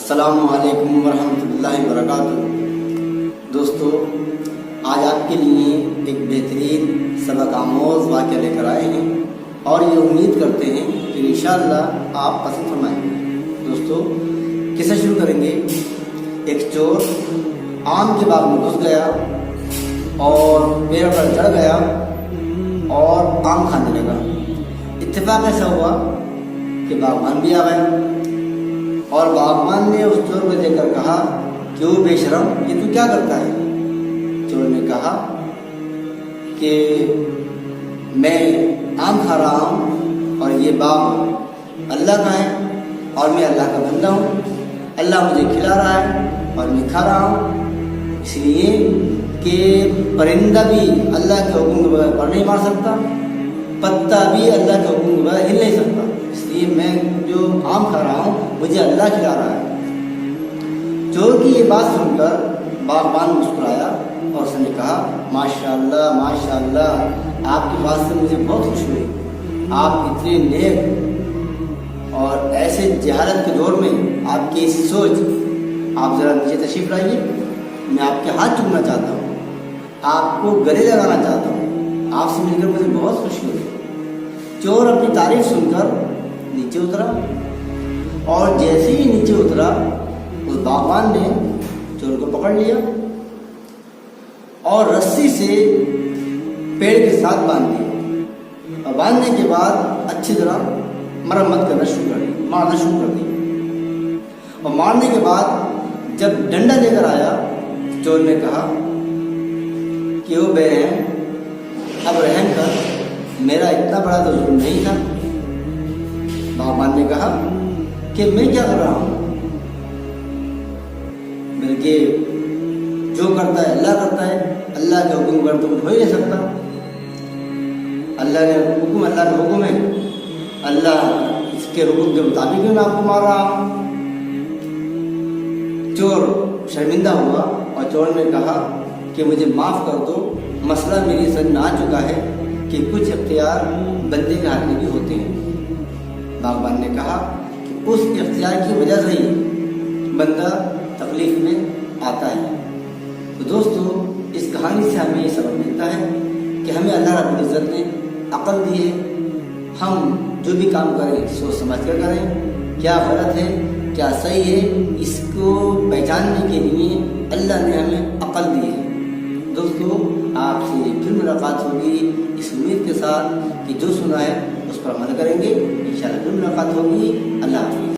السلام علیکم ورحمۃ اللہ وبرکاتہ۔ دوستو، آج آپ کے لیے ایک بہترین سبق آموز واقعہ لے کر آئے ہیں اور یہ امید کرتے ہیں کہ انشاءاللہ آپ پسند فرمائیں گے۔ دوستو، کسے شروع کریں گے؟ ایک چور آم کے باغ میں گھس گیا اور پیڑ پر چڑھ گیا اور آم کھانے لگا۔ اتفاق ایسا ہوا کہ باغبان بھی آ گیا اور باغبان نے اس چور کو دیکھ کر کہا کہ وہ بے شرم، یہ تو کیا کرتا ہے؟ چور نے کہا کہ میں آم کھا رہا ہوں اور یہ باغ اللہ کا ہے اور میں اللہ کا بندہ ہوں، اللہ مجھے کھلا رہا ہے اور میں کھا رہا ہوں، اس لیے کہ پرندہ بھی اللہ کے حکم کے بغیر پر نہیں مار سکتا، پتا بھی اللہ کے حکم کے بغیر ہل نہیں سکتا، اس لیے میں جو آم کھا رہا ہوں مجھے اللہ کھلا رہا ہے۔ چور کی یہ بات سن کر باغبان مسکرایا اور اس نے کہا ماشاءاللہ ماشاءاللہ، آپ کی بات سے مجھے بہت خوشی ہوئی، آپ اتنے نیک اور ایسے جہالت کے دور میں آپ کی ایسی سوچ، آپ ذرا نیچے تشریف لائیے، میں آپ کے ہاتھ چومنا چاہتا ہوں، آپ کو گلے لگانا چاہتا ہوں، آپ سے مل کر مجھے بہت خوشی ہوئی۔ چور اپنی تعریف سن کر نیچے اترا اور جیسے ہی نیچے اترا اس باغبان نے چور کو پکڑ لیا اور رسی سے پیڑ کے ساتھ باندھ دیا اور باندھنے کے بعد اچھی طرح مرمت کرنا شروع کر دی، مارنا شروع کر دی اور مارنے کے بعد جب ڈنڈا لے کر آیا چور نے کہا کہ وہ بے رحم، اب رحم کر، میرا اتنا بڑا تو ظلم نہیں تھا۔ باغبان نے کہا کہ میں کیا کر رہا ہوں، بلکہ جو کرتا ہے اللہ کرتا ہے، اللہ کے حکم پر تو کچھ ہو ہی نہیں سکتا، اللہ نے حکم، اللہ کا حکم ہے، اللہ اس کے حکم کے مطابق میں آپ کو مار رہا ہوں۔ چور شرمندہ ہوا اور چور نے کہا کہ مجھے معاف کر دو، مسئلہ میری سمجھ میں آ چکا ہے کہ کچھ اختیار بندے کے ہاتھ میں بھی ہوتے ہیں۔ باغبان نے کہا کہ اس اختیار کی وجہ سے ہی بندہ تکلیف میں آتا ہے۔ تو دوستو، اس کہانی سے ہمیں یہ سبق ملتا ہے کہ ہمیں اللہ رب العزت نے عقل دی ہے، ہم جو بھی کام کریں سوچ سمجھ کر کریں، کیا غلط ہے کیا صحیح ہے، اس کو پہچاننے کے لیے اللہ نے ہمیں عقل دی ہے۔ دوستو، آپ سے پھر ملاقات ہوگی اس امید کے ساتھ کہ جو سنا ہے اس پر عمل کریں گے، انشاءاللہ پھر ملاقات ہوگی۔ اللہ حافظ۔